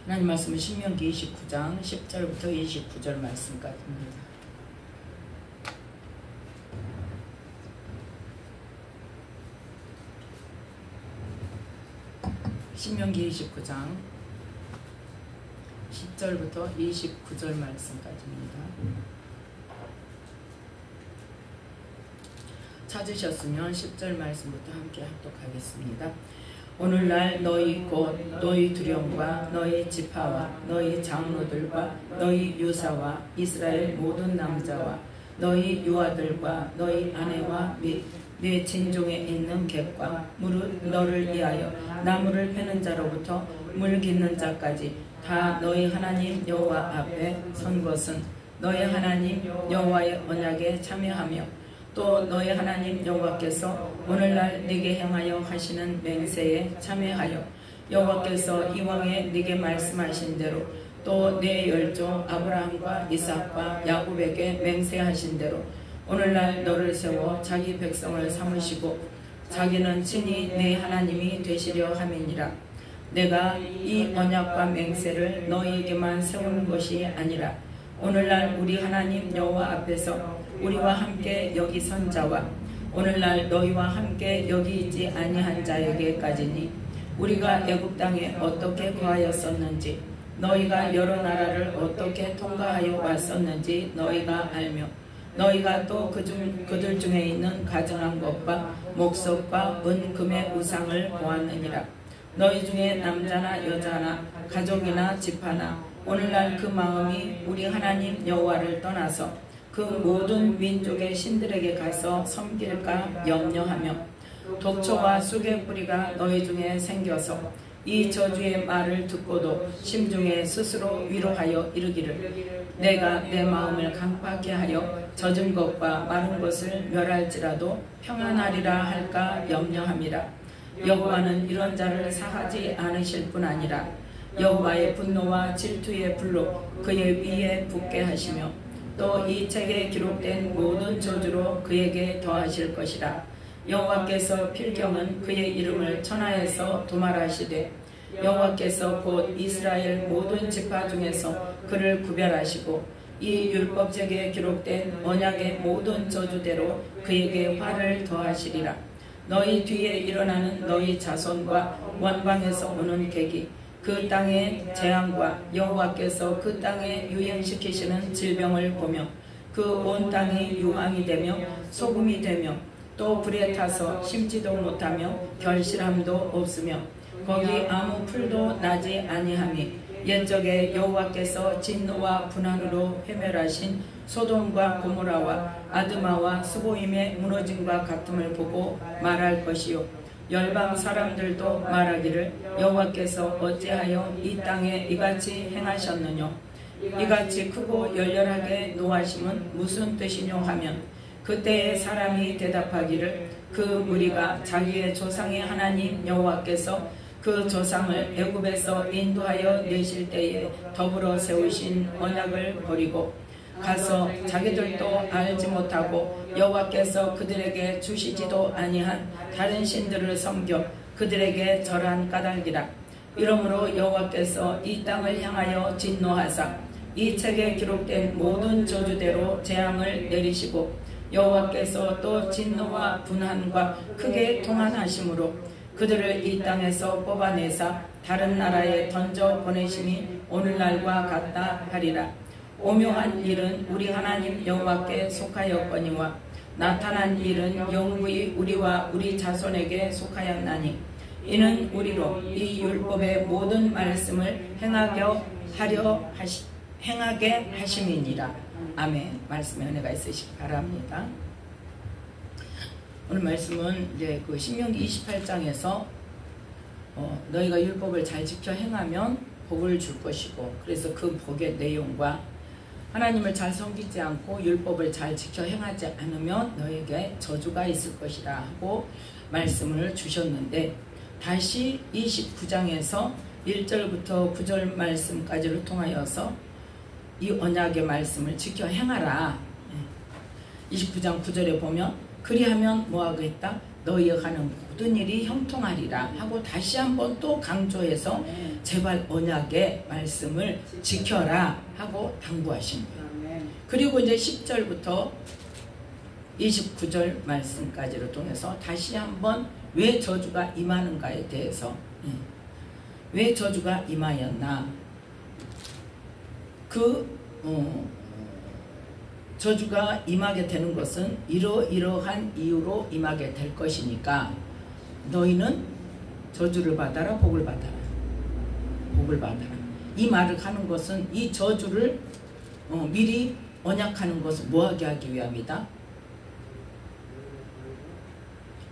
하나님 말씀은 신명기 29장 10절부터 29절 말씀까지입니다. 신명기 29장 10절부터 29절 말씀까지입니다. 찾으셨으면 10절 말씀부터 함께 합독하겠습니다. 오늘날 너희 곧 너희 두령과 너희 지파와 너희 장로들과 너희 유사와 이스라엘 모든 남자와 너희 유아들과 너희 아내와 및 네 진종에 있는 객과 무릇 너를 위하여 나무를 패는 자로부터 물 깃는 자까지 다 너희 하나님 여호와 앞에 선 것은 너희 하나님 여호와의 언약에 참여하며 또 너희 하나님 여호와께서 오늘날 네게 행하여 하시는 맹세에 참여하여 여호와께서 이왕에 네게 말씀하신 대로 또 네 열조 아브라함과 이삭과 야곱에게 맹세하신 대로 오늘날 너를 세워 자기 백성을 삼으시고 자기는 친히 네 하나님이 되시려 함이니라. 내가 이 언약과 맹세를 너희에게만 세우는 것이 아니라 오늘날 우리 하나님 여호와 앞에서 우리와 함께 여기 선 자와 오늘날 너희와 함께 여기 있지 아니한 자에게까지니 우리가 애굽 땅에 어떻게 거하였었는지 너희가 여러 나라를 어떻게 통과하여 왔었는지 너희가 알며 너희가 또 그들 중에 있는 가증한 것과 목석과 은금의 우상을 보았느니라. 너희 중에 남자나 여자나 가족이나 집하나 오늘날 그 마음이 우리 하나님 여호와를 떠나서 그 모든 민족의 신들에게 가서 섬길까 염려하며 독초와 쑥의 뿌리가 너희 중에 생겨서 이 저주의 말을 듣고도 심중에 스스로 위로하여 이르기를 내가 내 마음을 강팍하게 하여 젖은 것과 마른 것을 멸할지라도 평안하리라 할까 염려함이라. 여호와는 이런 자를 사하지 않으실 뿐 아니라 여호와의 분노와 질투의 불로 그의 위에 붓게 하시며 또 이 책에 기록된 모든 저주로 그에게 더하실 것이라. 여호와께서 필경은 그의 이름을 천하에서 도말하시되 여호와께서 곧 이스라엘 모든 지파 중에서 그를 구별하시고 이 율법책에 기록된 언약의 모든 저주대로 그에게 화를 더하시리라. 너희 뒤에 일어나는 너희 자손과 원방에서 오는 객이 그 땅의 재앙과 여호와께서 그 땅에 유행시키시는 질병을 보며 그 온 땅이 유황이 되며 소금이 되며 또 불에 타서 심지도 못하며 결실함도 없으며 거기 아무 풀도 나지 아니하니 옛적에 여호와께서 진노와 분한으로 회멸하신 소돔과 고모라와 아드마와 스보임의 무너짐과 같음을 보고 말할 것이요 열방 사람들도 말하기를 여호와께서 어찌하여 이 땅에 이같이 행하셨느냐 이같이 크고 열렬하게 노하심은 무슨 뜻이뇨 하면 그때의 사람이 대답하기를 그 무리가 자기의 조상의 하나님 여호와께서 그 조상을 애굽에서 인도하여 내실 때에 더불어 세우신 언약을 버리고 가서 자기들도 알지 못하고 여호와께서 그들에게 주시지도 아니한 다른 신들을 섬겨 그들에게 절한 까닭이라. 이러므로 여호와께서 이 땅을 향하여 진노하사 이 책에 기록된 모든 저주대로 재앙을 내리시고 여호와께서 또 진노와 분한과 크게 통한하심으로 그들을 이 땅에서 뽑아내사 다른 나라에 던져 보내심이 오늘날과 같다 하리라. 오묘한 일은 우리 하나님 여호와께 속하였거니와 나타난 일은 영구히 우리와 우리 자손에게 속하였나니 이는 우리로 이 율법의 모든 말씀을 행하게 하심이니라. 아멘. 말씀에 은혜가 있으시기 바랍니다. 오늘 말씀은 이제 그 신명기 28장에서 너희가 율법을 잘 지켜 행하면 복을 줄 것이고 그래서 그 복의 내용과 하나님을 잘 섬기지 않고 율법을 잘 지켜 행하지 않으면 너에게 저주가 있을 것이라 하고 말씀을 주셨는데 다시 29장에서 1절부터 9절 말씀까지를 통하여서 이 언약의 말씀을 지켜 행하라. 29장 9절에 보면 그리하면 뭐하겠다? 너희가 하는 모든 일이 형통하리라 하고 다시 한번 또 강조해서 제발 언약의 말씀을 지켜라 하고 당부하신 거예요. 그리고 이제 10절부터 29절 말씀까지를 통해서 다시 한번 왜 저주가 임하는가에 대해서, 왜 저주가 임하였나, 저주가 임하게 되는 것은 이러이러한 이유로 임하게 될 것이니까 너희는 저주를 받아라, 복을 받아라, 복을 받아라. 이 말을 하는 것은 이 저주를 미리 언약하는 것을 뭐하게 하기 위함이다.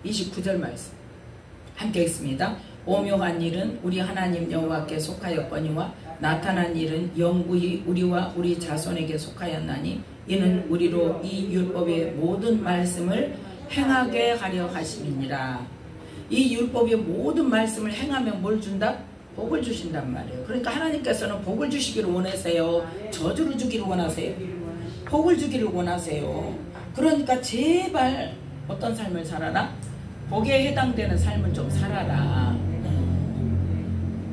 29절 말씀 함께 읽습니다. 오묘한 일은 우리 하나님 여호와께 속하였거니와 나타난 일은 영구히 우리와 우리 자손에게 속하였나니 이는 우리로 이 율법의 모든 말씀을 행하게 하려 하심이니라. 이 율법의 모든 말씀을 행하면 뭘 준다? 복을 주신단 말이에요. 그러니까 하나님께서는 복을 주시기를 원하세요? 저주를 주기를 원하세요? 복을 주기를 원하세요. 그러니까 제발 어떤 삶을 살아라? 복에 해당되는 삶을 좀 살아라.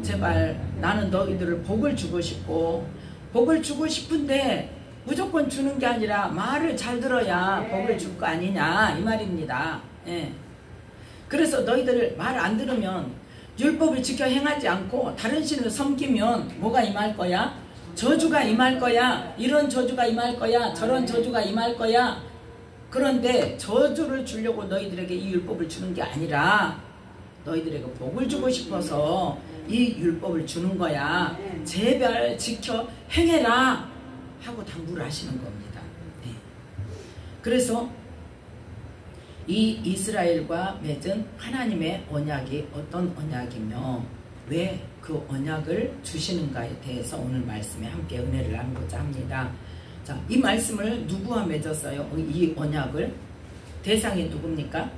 제발 나는 너희들을 복을 주고 싶고, 복을 주고 싶은데 무조건 주는 게 아니라 말을 잘 들어야 복을 줄 거 아니냐 이 말입니다. 그래서 너희들 말 안 들으면, 율법을 지켜 행하지 않고 다른 신을 섬기면 뭐가 임할 거야? 저주가 임할 거야. 이런 저주가 임할 거야. 저런 저주가 임할 거야. 그런데 저주를 주려고 너희들에게 이 율법을 주는 게 아니라 너희들에게 복을 주고 싶어서 이 율법을 주는 거야. 제발 지켜 행해라 하고 당부를 하시는 겁니다. 그래서 이 이스라엘과 맺은 하나님의 언약이 어떤 언약이며 왜 그 언약을 주시는가에 대해서 오늘 말씀에 함께 은혜를 나누고자 합니다. 자, 이 말씀을 누구와 맺었어요? 이 언약을 대상이 누굽니까?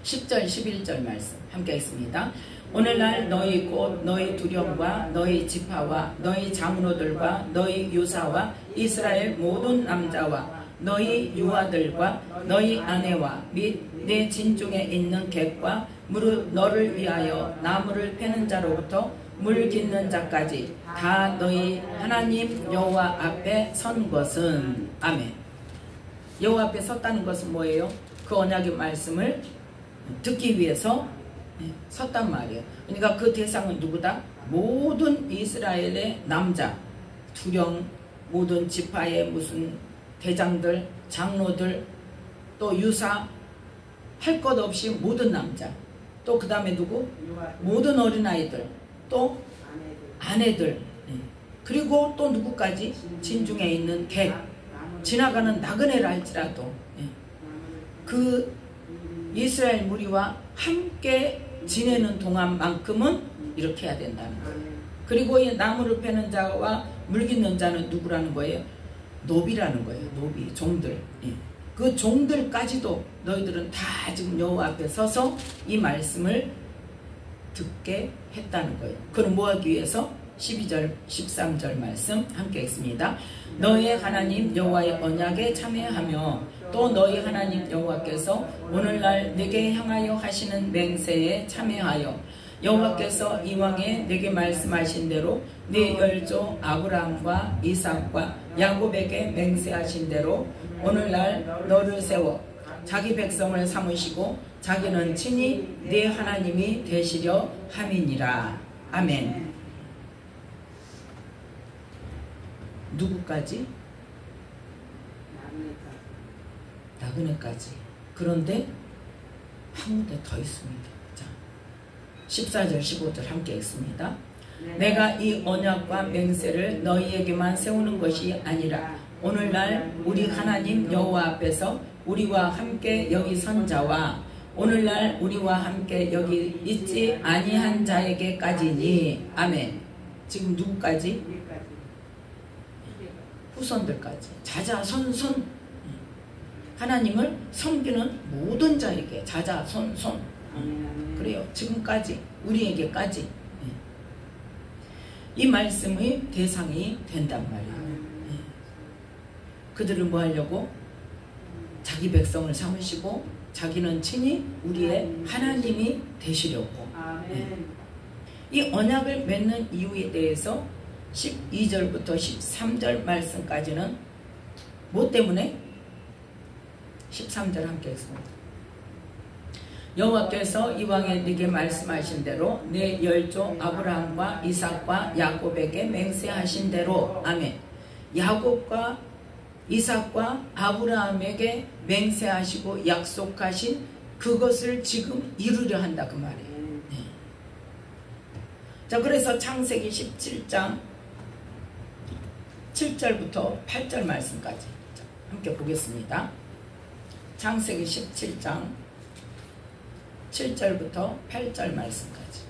10절 11절 말씀 함께 있습니다. 오늘날 너희 곧 너희 두령과 너희 지파와 너희 장로들과 너희 유사와 이스라엘 모든 남자와 너희 유아들과 너희 아내와 및 내 진중에 있는 객과 무릇 너를 위하여 나무를 패는 자로부터 물 깃는 자까지 다 너희 하나님 여호와 앞에 선 것은, 아멘. 여호와 앞에 섰다는 것은 뭐예요? 그 언약의 말씀을 듣기 위해서 섰단 말이에요. 그러니까 그 대상은 누구다? 모든 이스라엘의 남자, 두령, 모든 지파의 무슨 대장들, 장로들, 또 유사, 할 것 없이 모든 남자, 또 그 다음에 누구? 모든 어린아이들, 또 아내들, 그리고 또 누구까지? 진중에 있는 객, 지나가는 나그네라 할지라도 그 이스라엘 무리와 함께 지내는 동안만큼은 이렇게 해야 된다는 거예요. 그리고 이 나무를 패는 자와 물 깃는 자는 누구라는 거예요? 노비라는 거예요. 노비, 종들. 그 종들까지도 너희들은 다 지금 여호와 앞에 서서 이 말씀을 듣게 했다는 거예요. 그럼 뭐 하기 위해서? 12절 13절 말씀 함께 읽습니다. 너희의 하나님 여호와의 언약에 참여하며 또 너희 하나님 여호와께서 오늘날 내게 향하여 하시는 맹세에 참여하여 여호와께서 이왕에 내게 말씀하신 대로 네 열조 아브라함과 이삭과 야곱에게 맹세하신 대로 오늘날 너를 세워 자기 백성을 삼으시고 자기는 친히 네 하나님이 되시려 함이니라. 아멘. 누구까지? 나그네까지. 그런데 한 군데 더 있습니다. 자, 14절 15절 함께 읽습니다. 내가 이 언약과 맹세를 너희에게만 세우는 것이 아니라 오늘날 우리 하나님 여호와 앞에서 우리와 함께 여기 선 자와 오늘날 우리와 함께 여기 있지 아니한 자에게까지니. 아멘. 지금 누구까지? 후손들까지. 자자손손 하나님을 섬기는 모든 자에게 자자손손. 그래요. 지금까지 우리에게까지 이 말씀의 대상이 된단 말이에요. 그들을 뭐 하려고? 자기 백성을 삼으시고 자기는 친히 우리의 하나님이 되시려고. 이 언약을 맺는 이유에 대해서 12절부터 13절 말씀까지는 뭐 때문에? 13절 함께 했습니다. 여호와께서 이왕에 네게 말씀하신 대로 내 열조 아브라함과 이삭과 야곱에게 맹세하신 대로. 아멘. 야곱과 이삭과 아브라함에게 맹세하시고 약속하신 그것을 지금 이루려 한다 그 말이에요. 네. 자, 그래서 창세기 17장 7절부터 8절 말씀까지 자, 함께 보겠습니다. 창세기 17장 7절부터 8절 말씀까지.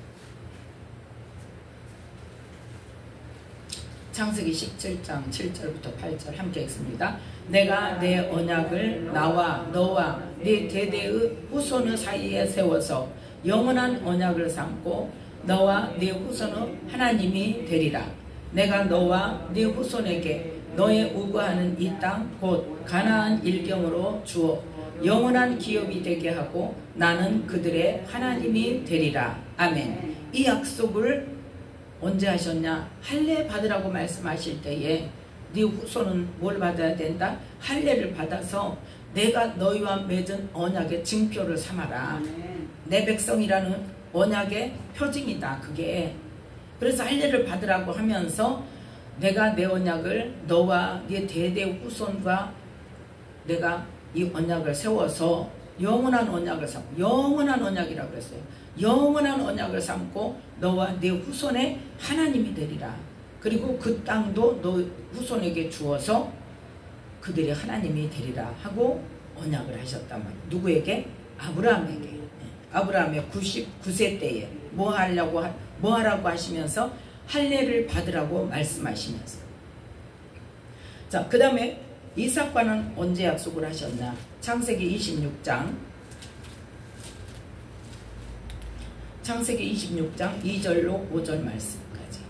창세기 17장 7절부터 8절 함께 읽습니다. 내가 내 언약을 나와 너와 네 대대의 후손의 사이에 세워서 영원한 언약을 삼고 너와 네 후손의 하나님이 되리라. 내가 너와 네 후손에게 너의 우거하는 이 땅 곧 가나안 일경으로 주어 영원한 기업이 되게 하고 나는 그들의 하나님이 되리라. 아멘. 이 약속을 언제 하셨냐? 할례 받으라고 말씀하실 때에 네 후손은 뭘 받아야 된다? 할례를 받아서 내가 너희와 맺은 언약의 증표를 삼아라. 내 백성이라는 언약의 표징이다 그게. 그래서 할례를 받으라고 하면서 내가 내 언약을 너와 네 대대 후손과 내가 이 언약을 세워서 영원한 언약을 삼고, 영원한 언약이라고 그랬어요. 영원한 언약을 삼고 너와 네 후손의 하나님이 되리라. 그리고 그 땅도 너 후손에게 주어서 그들의 하나님이 되리라 하고 언약을 하셨단 말이에요. 누구에게? 아브라함에게. 아브라함의 99세 때에 뭐 하라고 하시면서 할례를 받으라고 말씀하시면서. 자, 그 다음에 이삭과는 언제 약속을 하셨나? 창세기 26장 2절로 5절 말씀까지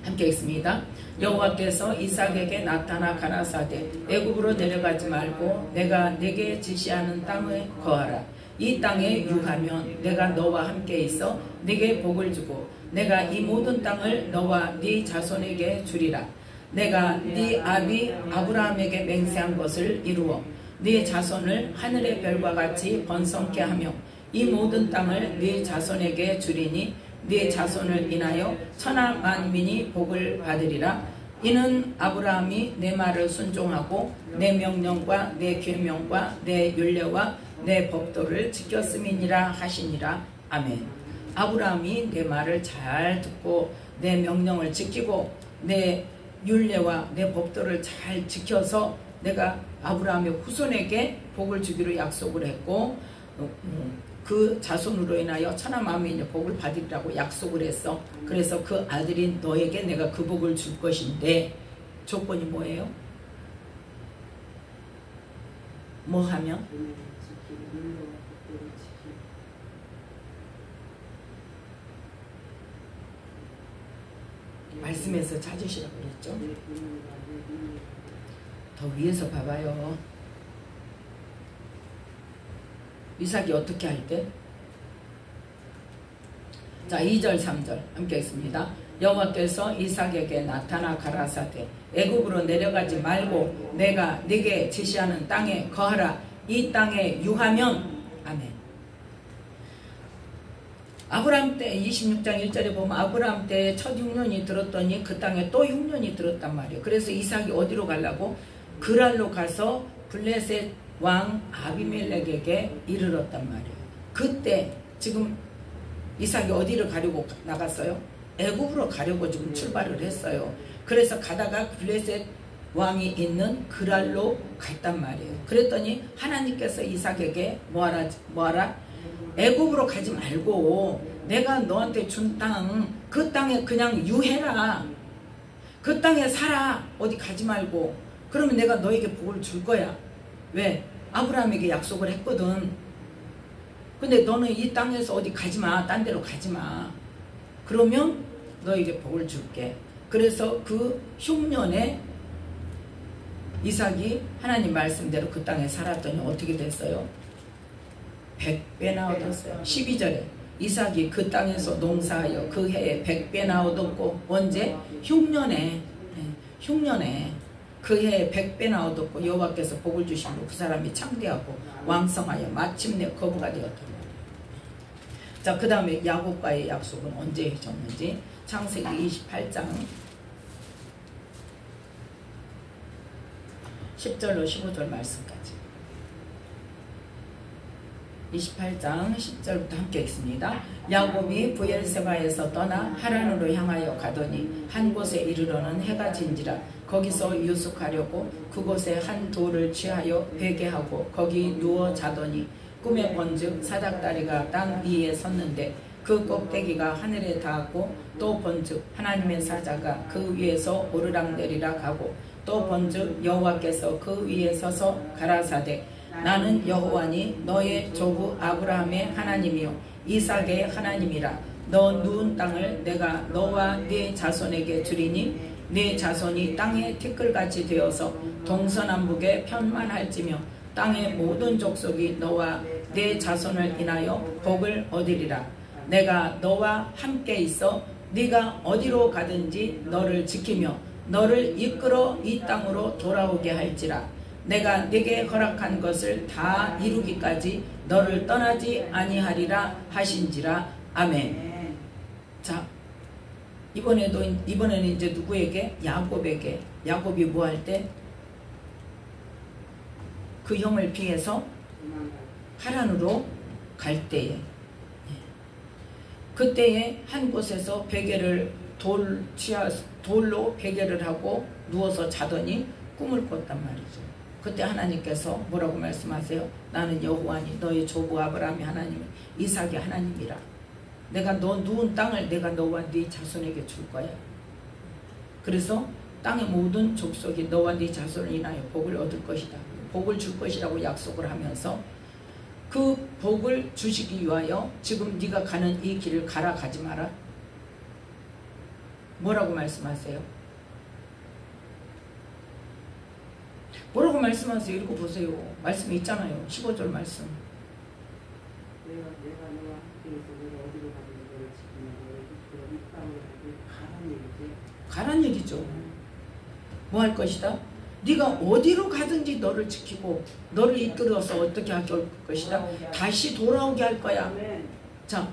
함께 읽습니다. 여호와께서 이삭에게 나타나 가라사대 애굽으로 내려가지 말고 내가 네게 지시하는 땅에 거하라. 이 땅에 유하면 내가 너와 함께 있어 네게 복을 주고 내가 이 모든 땅을 너와 네 자손에게 주리라. 내가 네 아비 아브라함에게 맹세한 것을 이루어 네 자손을 하늘의 별과 같이 번성케 하며 이 모든 땅을 네 자손에게 주리니 네 자손을 인하여 천하 만민이 복을 받으리라. 이는 아브라함이 내 말을 순종하고 내 명령과 내 계명과 내 율례와 내 법도를 지켰음이니라 하시니라. 아멘. 아브라함이 내 말을 잘 듣고 내 명령을 지키고 내 율례와 내 법도를 잘 지켜서 내가 아브라함의 후손에게 복을 주기로 약속을 했고 그 자손으로 인하여 천하 만민이 복을 받으리라고 약속을 했어. 그래서 그 아들인 너에게 내가 그 복을 줄 것인데 조건이 뭐예요? 뭐 하면? 말씀에서 찾으시라고 그랬죠. 더 위에서 봐봐요. 이삭이 어떻게 할 때? 자, 2절 3절 함께 읽습니다. 여호와께서 이삭에게 나타나 가라사대 애굽으로 내려가지 말고 내가 네게 지시하는 땅에 거하라. 이 땅에 유하면. 아멘. 아브라함 때 26장 1절에 보면 아브라함 때 첫 흉년이 들었더니 그 땅에 또 흉년이 들었단 말이에요. 그래서 이삭이 어디로 가려고? 그랄로 가서 블레셋 왕 아비멜렉에게 이르렀단 말이에요. 그때 지금 이삭이 어디를 가려고 나갔어요? 애굽으로 가려고 지금 출발을 했어요. 그래서 가다가 블레셋 왕이 있는 그랄로 갔단 말이에요. 그랬더니 하나님께서 이삭에게 뭐하라? 애굽으로 가지 말고 내가 너한테 준 땅, 그 땅에 그냥 유해라. 그 땅에 살아. 어디 가지 말고. 그러면 내가 너에게 복을 줄 거야. 왜? 아브라함에게 약속을 했거든. 근데 너는 이 땅에서 어디 가지 마. 딴 데로 가지 마. 그러면 너에게 복을 줄게. 그래서 그 흉년에 이삭이 하나님 말씀대로 그 땅에 살았더니 어떻게 됐어요? 100배나 얻었어요. 12절에 이삭이 그 땅에서 농사하여 그 해에 100배나 얻었고 언제? 흉년에 그 해에 100배나 얻었고 여호와께서 복을 주심으로 그 사람이 창대하고 왕성하여 마침내 거부가 되었다. 자, 그 다음에 야곱과의 약속은 언제 해줬는지 창세기 28장 10절로 15절 말씀까지 28장 10절부터 함께 읽습니다. 야곱이 브엘세바에서 떠나 하란으로 향하여 가더니 한 곳에 이르러는 해가 진지라 거기서 유숙하려고 그곳에 한 돌을 취하여 베개하고 거기 누워 자더니 꿈에 본즉 사닥다리가 땅 위에 섰는데 그 꼭대기가 하늘에 닿았고 또 본즉 하나님의 사자가 그 위에서 오르락내리락 하고 또 본즉 여호와께서 그 위에 서서 가라사대 나는 여호와니 너의 조부 아브라함의 하나님이요 이삭의 하나님이라. 너 누운 땅을 내가 너와 네 자손에게 주리니 네 자손이 땅의 티끌같이 되어서 동서남북에 편만할지며 땅의 모든 족속이 너와 네 자손을 인하여 복을 얻으리라. 내가 너와 함께 있어 네가 어디로 가든지 너를 지키며 너를 이끌어 이 땅으로 돌아오게 할지라. 내가 네게 허락한 것을 다 이루기까지 너를 떠나지 아니하리라 하신지라. 아멘. 자, 이번에는 이제 누구에게? 야곱에게. 야곱이 뭐 할 때? 그 형을 피해서 하란으로 갈 때에, 그때에 한 곳에서 베개를 돌로 베개를 하고 누워서 자더니 꿈을 꿨단 말이죠. 그때 하나님께서 뭐라고 말씀하세요? 나는 여호와니 너의 조부 아브라함의 하나님 이삭의 하나님이라. 내가 너 누운 땅을 내가 너와 네 자손에게 줄 거야. 그래서 땅의 모든 족속이 너와 네 자손을 인하여 복을 얻을 것이다. 복을 줄 것이라고 약속을 하면서 그 복을 주시기 위하여 지금 네가 가는 이 길을 가라 가지 마라. 뭐라고 말씀하세요? 뭐라고 말씀하세요? 읽어보세요. 말씀이 있잖아요. 15절 말씀. 내가 너와 함께 있어 내가 어디로 가든지 너를 지키며 너를 이끌어 이 땅으로 가란 얘기지. 가란 얘기죠. 뭐 할 것이다? 네가 어디로 가든지 너를 지키고 너를 이끌어서 어떻게 할 것이다? 다시 돌아오게 할 거야. 자,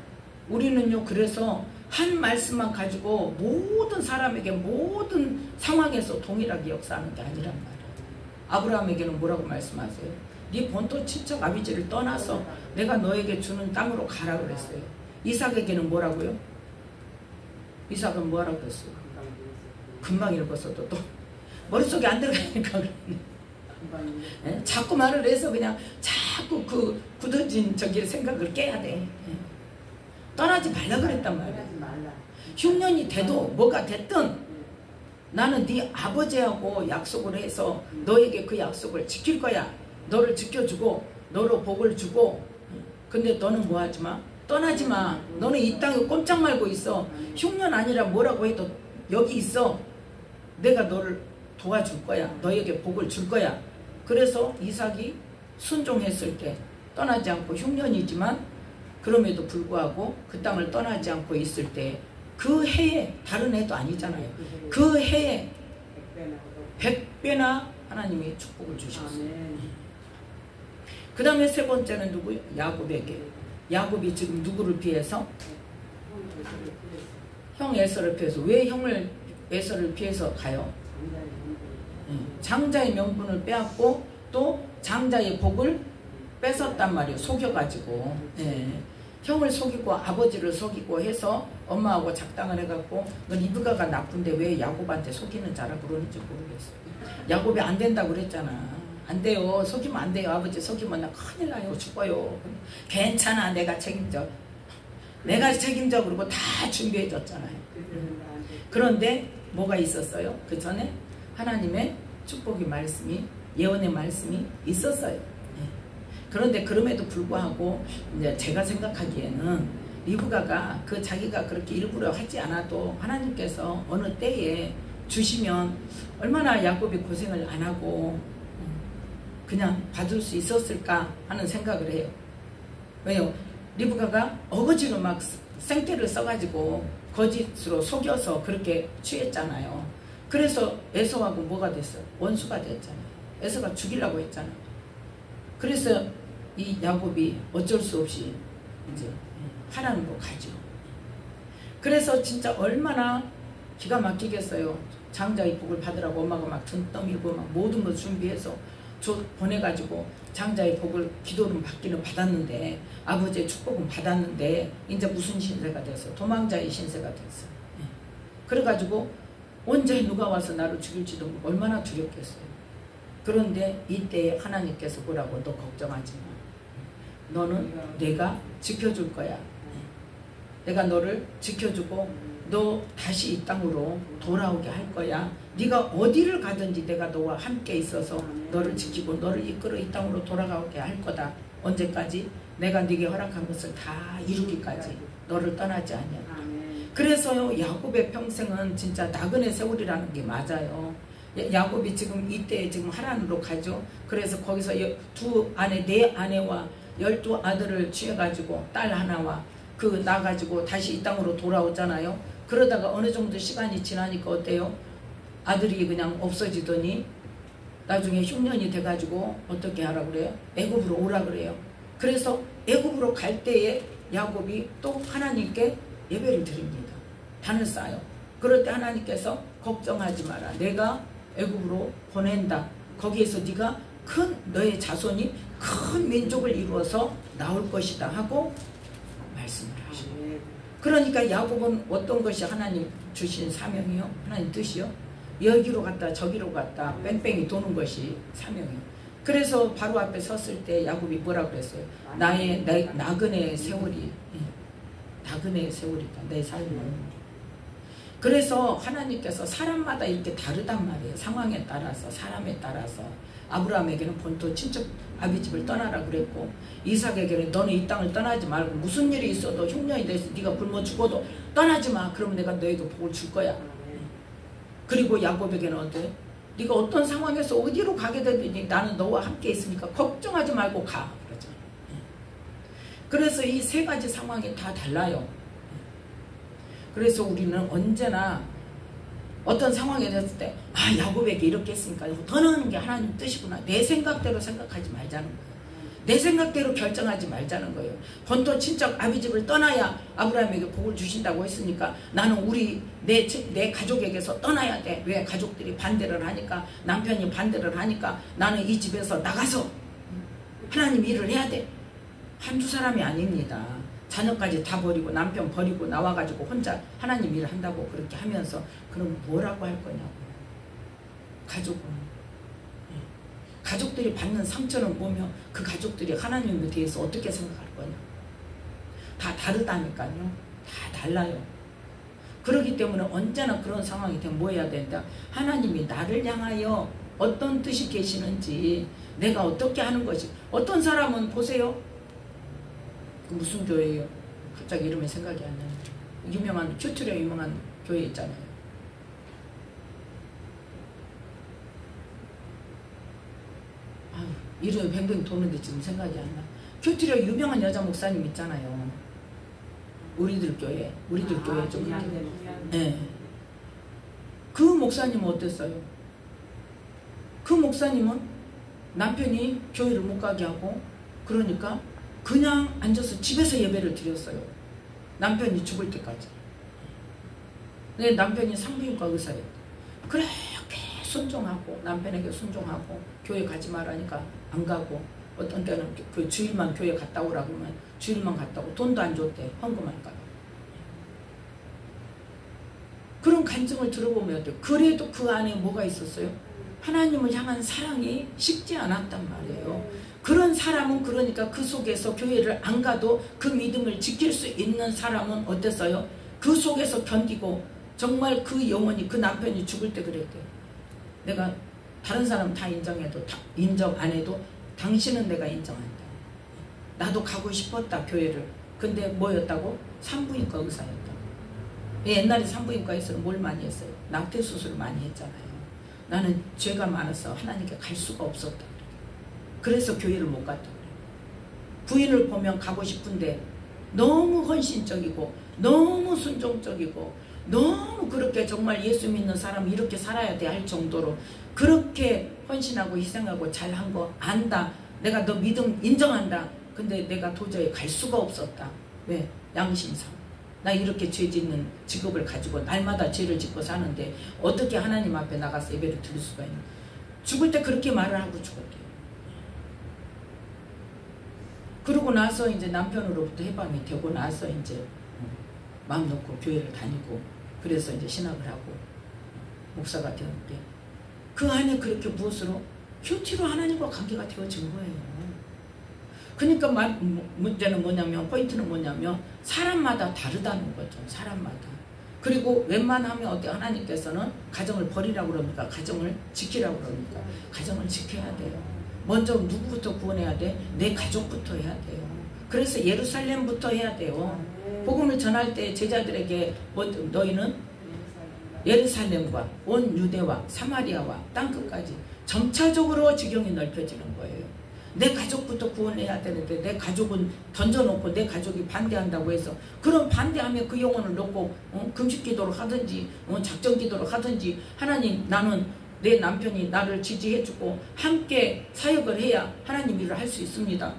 우리는요 그래서 한 말씀만 가지고 모든 사람에게 모든 상황에서 동일하게 역사하는 게 아니란 말이야. 아브라함에게는 뭐라고 말씀하세요? 네 본토 친척 아비지를 떠나서 내가 너에게 주는 땅으로 가라 그랬어요. 이삭에게는 뭐라고요? 이삭은 뭐라고 했어요? 금방 읽었어도 또 머릿속에 안 들어가니까 그러네. 자꾸 말을 해서 그냥 자꾸 그 굳어진 저기 생각을 깨야 돼. 떠나지 말라 그랬단 말이야. 흉년이 돼도 뭐가 됐든 나는 네 아버지하고 약속을 해서 너에게 그 약속을 지킬 거야. 너를 지켜주고 너로 복을 주고. 근데 너는 뭐 하지 마? 떠나지 마. 너는 이 땅에 꼼짝 말고 있어. 흉년 아니라 뭐라고 해도 여기 있어. 내가 너를 도와줄 거야. 너에게 복을 줄 거야. 그래서 이삭이 순종했을 때 떠나지 않고 흉년이지만 그럼에도 불구하고 그 땅을 떠나지 않고 있을 때 그 해에 다른 해도 아니잖아요. 그 해에 100배나 하나님이 축복을 주셨어요. 그 다음에 세 번째는 누구요? 야곱에게. 야곱이 지금 누구를 피해서? 형 에서를 피해서. 왜 형을 에서를 피해서 가요? 장자의 명분을 빼앗고 또 장자의 복을 뺏었단 말이에요. 속여가지고. 형을 속이고 아버지를 속이고 해서 엄마하고 작당을 해갖고 넌 이브가가 나쁜데 왜 야곱한테 속이는 자라 그러는지 모르겠어요. 야곱이 안 된다고 그랬잖아. 안 돼요. 속이면 안 돼요. 아버지 속이면 나 큰일 나요. 죽어요. 괜찮아. 내가 책임져. 내가 책임져. 그러고 다 준비해 줬잖아요. 그런데 뭐가 있었어요? 그 전에 하나님의 축복의 말씀이 예언의 말씀이 있었어요. 그런데 그럼에도 불구하고 이제 제가 생각하기에는 리브가가 그 자기가 그렇게 일부러 하지 않아도 하나님께서 어느 때에 주시면 얼마나 야곱이 고생을 안 하고 그냥 받을 수 있었을까 하는 생각을 해요. 왜요? 리브가가 어거지로 막 생떼를 써가지고 거짓으로 속여서 그렇게 취했잖아요. 그래서 에서하고 뭐가 됐어요? 원수가 됐잖아요. 에서가 죽이려고 했잖아요. 그래서 이 야곱이 어쩔 수 없이 이제 하나님으로 가죠. 그래서 진짜 얼마나 기가 막히겠어요. 장자의 복을 받으라고 엄마가 막 등 떠밀고 막 모든 걸 준비해서 보내가지고 장자의 복을 기도는 받기는 받았는데, 아버지의 축복은 받았는데 이제 무슨 신세가 됐어? 도망자의 신세가 됐어. 그래가지고 언제 누가 와서 나를 죽일지도 모르고 얼마나 두렵겠어요. 그런데 이때 하나님께서 뭐라고? 너 걱정하지 마. 너는 내가 지켜줄 거야. 내가 너를 지켜주고 너 다시 이 땅으로 돌아오게 할 거야. 네가 어디를 가든지 내가 너와 함께 있어서 너를 지키고 너를 이끌어 이 땅으로 돌아가게 할 거다. 언제까지? 내가 네게 허락한 것을 다 이루기까지 너를 떠나지 않냐. 그래서요, 야곱의 평생은 진짜 나그네 세월이라는 게 맞아요. 야곱이 지금 이때 지금 하란으로 가죠. 그래서 거기서 네 아내와 12아들을 취해가지고 딸 하나와 나가지고 다시 이 땅으로 돌아오잖아요. 그러다가 어느 정도 시간이 지나니까 어때요? 아들이 그냥 없어지더니 나중에 흉년이 돼가지고 어떻게 하라고 그래요? 애굽으로 오라 그래요. 그래서 애굽으로 갈 때에 야곱이 또 하나님께 예배를 드립니다. 단을 쌓아요. 그럴 때 하나님께서 걱정하지 마라. 내가 애굽으로 보낸다. 거기에서 네가 너의 자손이 큰 민족을 이루어서 나올 것이다 하고 말씀을 하시고. 그러니까 야곱은 어떤 것이 하나님 주신 사명이요? 하나님 뜻이요? 여기로 갔다 저기로 갔다 뺑뺑이 도는 것이 사명이요. 그래서 바로 앞에 섰을 때 야곱이 뭐라고 그랬어요? 나의 나그네 세월이, 나그네 세월이다. 내 삶은. 그래서 하나님께서 사람마다 이렇게 다르단 말이에요. 상황에 따라서, 사람에 따라서. 아브라함에게는 본토 친척 아비집을 떠나라 그랬고, 이삭에게는 너는 이 땅을 떠나지 말고 무슨 일이 있어도 흉년이 돼서 네가 굶어 죽어도 떠나지 마. 그러면 내가 너에게 복을 줄 거야. 그리고 야곱에게는 어때? 네가 어떤 상황에서 어디로 가게 되든지 나는 너와 함께 있으니까 걱정하지 말고 가. 그러죠. 그래서 이 세 가지 상황이 다 달라요. 그래서 우리는 언제나 어떤 상황에 됐을 때 야곱에게 이렇게 했으니까 떠나는 게 하나님 뜻이구나. 내 생각대로 생각하지 말자는 거예요. 내 생각대로 결정하지 말자는 거예요. 본토 친척 아비집을 떠나야 아브라함에게 복을 주신다고 했으니까 나는 내 가족에게서 떠나야 돼. 왜? 가족들이 반대를 하니까, 남편이 반대를 하니까 나는 이 집에서 나가서 하나님 일을 해야 돼. 한두 사람이 아닙니다. 자녀까지 다 버리고 남편 버리고 나와가지고 혼자 하나님 일을 한다고 그렇게 하면서 그럼 뭐라고 할 거냐고. 가족들이 받는 상처는 뭐며 그 가족들이 하나님에 대해서 어떻게 생각할 거냐. 다 다르다니까요. 다 달라요. 그렇기 때문에 언제나 그런 상황이 되면 뭐 해야 된다. 하나님이 나를 향하여 어떤 뜻이 계시는지, 내가 어떻게 하는 것이. 어떤 사람은 보세요. 무슨 교회예요? 갑자기 이름이 생각이 안 나는데. 유명한 큐트리아 유명한 교회 있잖아요. 이름이 뱅뱅 도는데 지금 생각이 안 나. 큐트리아 유명한 여자 목사님 있잖아요. 우리들 교회 좀 네. 그 목사님은 어땠어요? 그 목사님은 남편이 교회를 못 가게 하고 그러니까 그냥 앉아서 집에서 예배를 드렸어요. 남편이 죽을 때까지. 내 남편이 산부인과 의사예요. 그렇게 순종하고 남편에게 순종하고 교회 가지 말라니까 안 가고, 어떤 때는 그 주일만 교회 갔다 오라고 하면 주일만 갔다 오고 돈도 안 줬대. 헌금할까 봐. 그런 간증을 들어보면 어때요? 그래도 그 안에 뭐가 있었어요? 하나님을 향한 사랑이 식지 않았단 말이에요. 그런 사람은 그러니까 그 속에서 교회를 안 가도 그 믿음을 지킬 수 있는 사람은 어땠어요? 그 속에서 견디고 정말 그 영혼이, 그 남편이 죽을 때 그랬대요. 내가 다른 사람 다 인정해도 인정 안 해도 당신은 내가 인정한다. 나도 가고 싶었다 교회를. 근데 뭐였다고? 산부인과 의사였다. 옛날에 산부인과에서는 뭘 많이 했어요? 낙태 수술을 많이 했잖아요. 나는 죄가 많아서 하나님께 갈 수가 없었다. 그래서 교회를 못 갔다. 부인을 보면 가고 싶은데 너무 헌신적이고 너무 순종적이고 너무 그렇게 정말 예수 믿는 사람이 이렇게 살아야 돼 할 정도로 그렇게 헌신하고 희생하고 잘한 거 안다. 내가 너 믿음 인정한다. 근데 내가 도저히 갈 수가 없었다. 왜? 양심상. 나 이렇게 죄 짓는 직업을 가지고 날마다 죄를 짓고 사는데 어떻게 하나님 앞에 나가서 예배를 드릴 수가 있나. 죽을 때 그렇게 말을 하고 죽을게요. 그러고 나서 이제 남편으로부터 해방이 되고 나서 이제 마음 놓고 교회를 다니고 그래서 이제 신학을 하고 목사가 되었는데 그 안에 그렇게 무엇으로? 큐티로 하나님과 관계가 되어진 거예요. 그러니까 문제는 뭐냐면 포인트는 뭐냐면 사람마다 다르다는 거죠. 사람마다. 그리고 웬만하면 어때 하나님께서는 가정을 버리라고 그럽니까? 가정을 지키라고 그럽니까? 가정을 지켜야 돼요. 먼저 누구부터 구원해야 돼? 내 가족부터 해야 돼요. 그래서 예루살렘부터 해야 돼요. 복음을 전할 때 제자들에게 너희는 예루살렘과 온 유대와 사마리아와 땅끝까지 점차적으로 지경이 넓혀지는 거예요. 내 가족부터 구원해야 되는데 내 가족은 던져놓고 내 가족이 반대한다고 해서 그럼 반대하면 그 영혼을 놓고 금식기도를 하든지 작정기도를 하든지 하나님 나는 내 남편이 나를 지지해주고 함께 사역을 해야 하나님 일을 할 수 있습니다.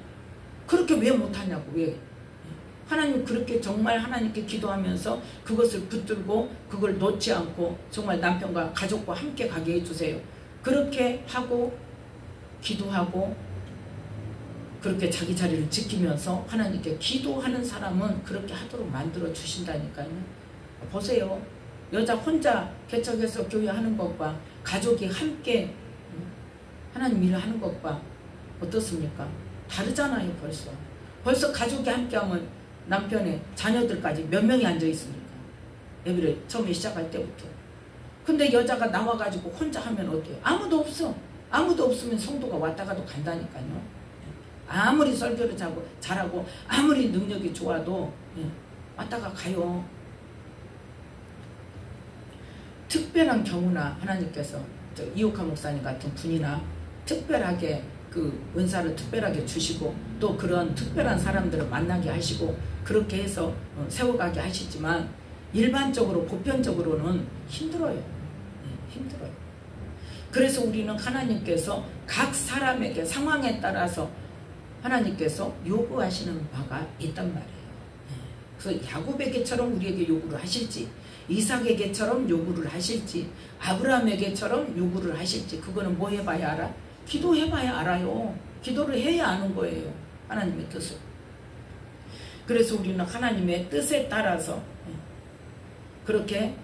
그렇게 왜 못하냐고. 왜? 하나님 그렇게 정말 하나님께 기도하면서 그것을 붙들고 그걸 놓지 않고 정말 남편과 가족과 함께 가게 해주세요. 그렇게 하고 기도하고 그렇게 자기 자리를 지키면서 하나님께 기도하는 사람은 그렇게 하도록 만들어 주신다니까요. 보세요. 여자 혼자 개척해서 교회하는 것과 가족이 함께 하나님 일을 하는 것과 어떻습니까? 다르잖아요. 벌써 가족이 함께하면 남편의 자녀들까지 몇 명이 앉아 있습니까? 예배를 처음에 시작할 때부터. 근데 여자가 나와가지고 혼자 하면 어때요? 아무도 없어. 아무도 없으면 성도가 왔다 가도 간다니까요. 아무리 설교를 잘하고 아무리 능력이 좋아도 왔다가 가요. 특별한 경우나 하나님께서 이옥하 목사님 같은 분이나 특별하게 그 은사를 특별하게 주시고 또 그런 특별한 사람들을 만나게 하시고 그렇게 해서 세워가게 하시지만 일반적으로 보편적으로는 힘들어요. 힘들어요. 그래서 우리는 하나님께서 각 사람에게 상황에 따라서 하나님께서 요구하시는 바가 있단 말이에요. 그래서 야곱에게처럼 우리에게 요구를 하실지 이삭에게처럼 요구를 하실지 아브라함에게처럼 요구를 하실지 그거는 뭐 해봐야 알아? 기도해봐야 알아요. 기도를 해야 아는 거예요. 하나님의 뜻을. 그래서 우리는 하나님의 뜻에 따라서 그렇게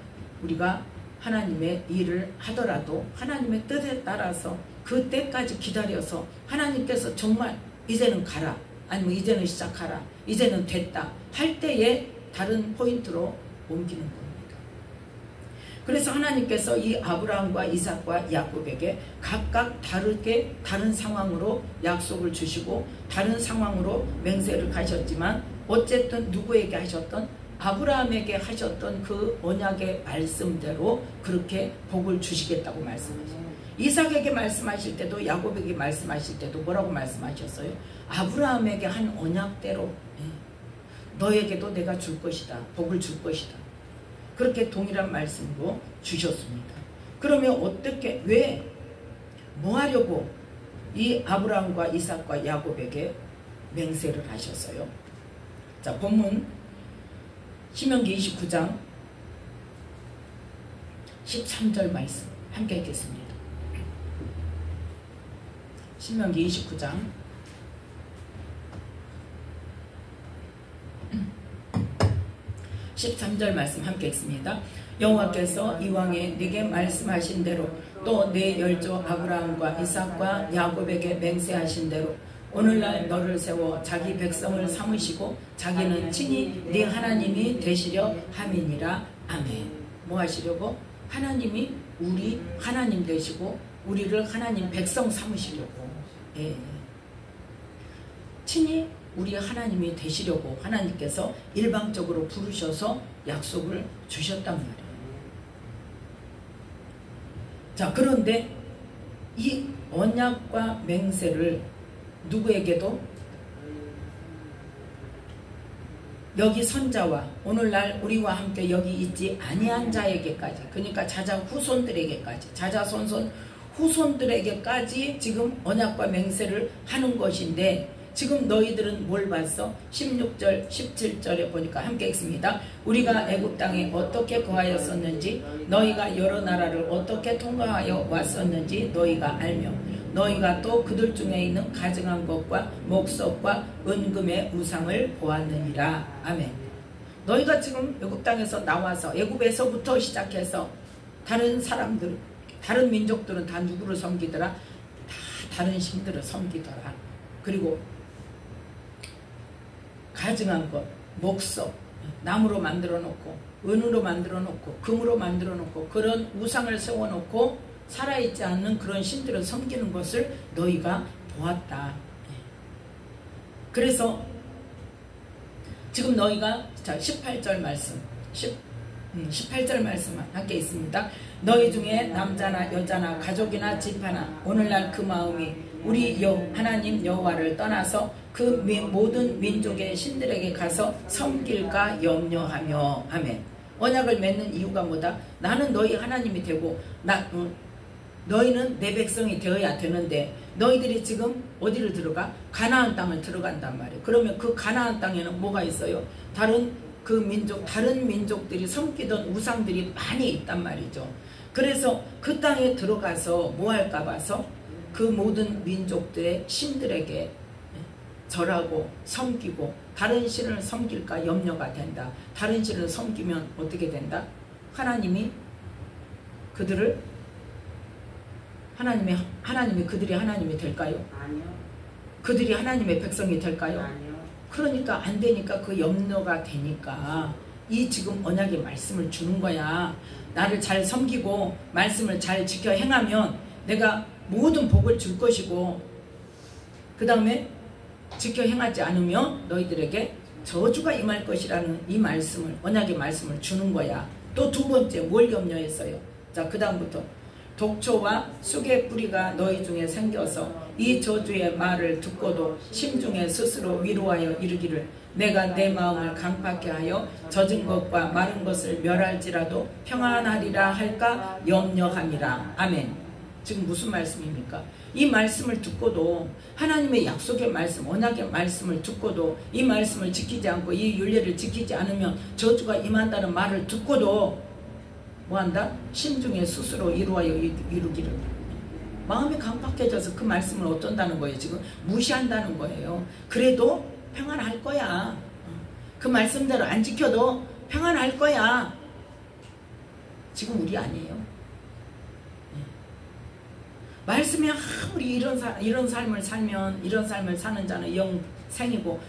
우리가 하나님의 일을 하더라도 하나님의 뜻에 따라서 그 때까지 기다려서 하나님께서 정말 이제는 가라 아니면 이제는 시작하라 이제는 됐다 할 때에 다른 포인트로 옮기는 겁니다. 그래서 하나님께서 이 아브라함과 이삭과 야곱에게 각각 다르게 다른 상황으로 약속을 주시고 다른 상황으로 맹세를 하셨지만 어쨌든 누구에게 하셨던 아브라함에게 하셨던 그 언약의 말씀대로 그렇게 복을 주시겠다고 말씀하셨어요. 이삭에게 말씀하실 때도 야곱에게 말씀하실 때도 뭐라고 말씀하셨어요? 아브라함에게 한 언약대로 너에게도 내가 줄 것이다. 복을 줄 것이다. 그렇게 동일한 말씀으로 주셨습니다. 그러면 어떻게 왜 뭐 하려고 이 아브라함과 이삭과 야곱에게 맹세를 하셨어요? 자, 본문 신명기 29장 13절 말씀 함께 읽겠습니다. 신명기 29장 13절 말씀 함께 읽습니다. 여호와께서 이왕에 네게 말씀하신 대로 또 내 열조 아브라함과 이삭과 야곱에게 맹세하신 대로 오늘날 너를 세워 자기 백성을 삼으시고 자기는 친히 네 하나님이 되시려 함이니라. 아멘. 뭐 하시려고? 하나님이 우리 하나님 되시고 우리를 하나님 백성 삼으시려고. 예. 친히 우리 하나님이 되시려고 하나님께서 일방적으로 부르셔서 약속을 주셨단 말이에요. 자, 그런데 이 언약과 맹세를 누구에게도, 여기 선자와 오늘날 우리와 함께 여기 있지 아니한 자에게까지, 그러니까 자자 후손들에게까지, 자자 손손 후손들에게까지 지금 언약과 맹세를 하는 것인데, 지금 너희들은 뭘 봤어? 16절 17절에 보니까 함께 읽습니다. 우리가 애굽 땅에 어떻게 거하였었는지, 너희가 여러 나라를 어떻게 통과하여 왔었는지 너희가 알며, 너희가 또 그들 중에 있는 가증한 것과 목석과 은금의 우상을 보았느니라. 아멘. 너희가 지금 애굽 땅에서 나와서, 애굽에서부터 시작해서 다른 사람들, 다른 민족들은 다 누구를 섬기더라? 다 다른 신들을 섬기더라. 그리고 가증한 것, 목석, 나무로 만들어 놓고, 은으로 만들어 놓고, 금으로 만들어 놓고, 그런 우상을 세워 놓고 살아있지 않는 그런 신들을 섬기는 것을 너희가 보았다. 그래서 지금 너희가, 자, 18절 말씀, 18절 말씀 함께 있습니다. 너희 중에 남자나 여자나 가족이나 집 하나 오늘날 그 마음이 우리 하나님 여호와를 떠나서 그 모든 민족의 신들에게 가서 섬길까 염려하며. 아멘. 언약을 맺는 이유가 뭐다? 나는 너희 하나님이 되고 너희는 내 백성이 되어야 되는데, 너희들이 지금 어디를 들어가? 가나안 땅을 들어간단 말이에요. 그러면 그 가나안 땅에는 뭐가 있어요? 다른 민족들이 섬기던 우상들이 많이 있단 말이죠. 그래서 그 땅에 들어가서 뭐 할까 봐서 그 모든 민족들의 신들에게 절하고 섬기고 다른 신을 섬길까 염려가 된다. 다른 신을 섬기면 어떻게 된다? 하나님이 그들이 하나님이 될까요? 아니요. 그들이 하나님의 백성이 될까요? 아니요. 그러니까 안 되니까, 그 염려가 되니까 이 지금 언약의 말씀을 주는 거야. 나를 잘 섬기고 말씀을 잘 지켜 행하면 내가 모든 복을 줄 것이고, 그 다음에 지켜 행하지 않으면 너희들에게 저주가 임할 것이라는 이 말씀을, 언약의 말씀을 주는 거야. 또 두 번째 뭘 염려했어요? 자, 그 다음부터 독초와 쑥의 뿌리가 너희 중에 생겨서 이 저주의 말을 듣고도 심중에 스스로 위로하여 이르기를, 내가 내 마음을 강팍케 하여 젖은 것과 마른 것을 멸할지라도 평안하리라 할까 염려함이라. 아멘. 지금 무슨 말씀입니까? 이 말씀을 듣고도, 하나님의 약속의 말씀, 언약의 말씀을 듣고도 이 말씀을 지키지 않고 이 율례를 지키지 않으면 저주가 임한다는 말을 듣고도 뭐한다? 심중에 스스로 이루하여 이루기를. 마음이 강팍해져서 그 말씀을 어떤다는 거예요? 지금 무시한다는 거예요. 그래도 평안할 거야. 그 말씀대로 안 지켜도 평안할 거야. 지금 우리 아니에요. 말씀이 아무리 이런 삶을 사는 자는 영생이고,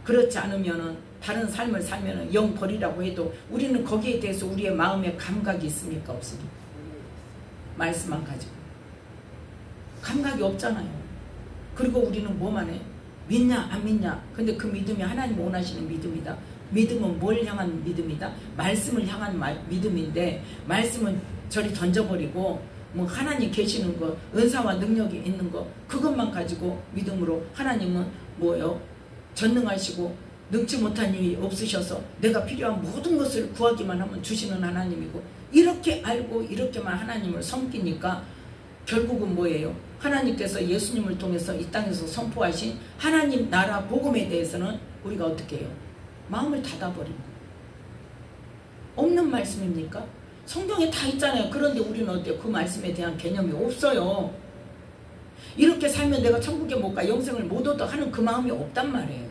그렇지 않으면은, 다른 삶을 살면은 영벌이라고 해도 우리는 거기에 대해서 우리의 마음에 감각이 있습니까? 없습니까? 말씀만 가지고 감각이 없잖아요. 그리고 우리는 뭐만 해? 믿냐 안 믿냐. 근데 그 믿음이 하나님 원하시는 믿음이다. 믿음은 뭘 향한 믿음이다? 말씀을 향한 믿음인데, 말씀은 저리 던져버리고 뭐 하나님 계시는 거, 은사와 능력이 있는 거, 그것만 가지고 믿음으로, 하나님은 뭐예요? 전능하시고 능치 못한 일이 없으셔서 내가 필요한 모든 것을 구하기만 하면 주시는 하나님이고, 이렇게 알고 이렇게만 하나님을 섬기니까 결국은 뭐예요? 하나님께서 예수님을 통해서 이 땅에서 선포하신 하나님 나라 복음에 대해서는 우리가 어떻게 해요? 마음을 닫아버리는 거예요. 없는 말씀입니까? 성경에 다 있잖아요. 그런데 우리는 어때요? 그 말씀에 대한 개념이 없어요. 이렇게 살면 내가 천국에 못 가, 영생을 못 얻어 하는 그 마음이 없단 말이에요.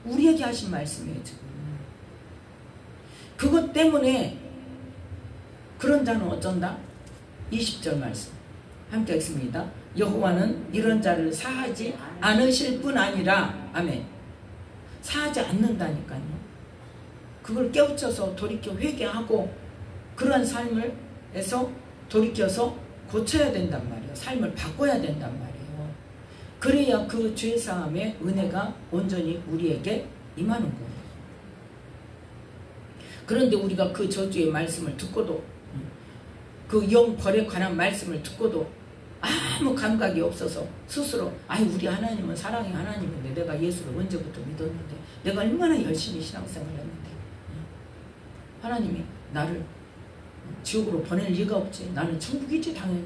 우리에게 하신 말씀이에요, 지금. 그것 때문에 그런 자는 어쩐다? 20절 말씀 함께 읽습니다. 여호와는 이런 자를 사하지 않으실 뿐 아니라. 아멘. 사하지 않는다니까요. 그걸 깨우쳐서 돌이켜 회개하고 그러한 삶을에서 돌이켜서 고쳐야 된단 말이에요. 삶을 바꿔야 된단 말이에요. 그래야 그 죄사함의 은혜가 온전히 우리에게 임하는 거예요. 그런데 우리가 그 저주의 말씀을 듣고도 그 영벌에 관한 말씀을 듣고도 아무 감각이 없어서 스스로 우리 하나님은 사랑의 하나님인데 내가 예수를 언제부터 믿었는데 내가 얼마나 열심히 신앙생활을 했는데 하나님이 나를 지옥으로 보낼 리가 없지. 나는 천국이지 당연히.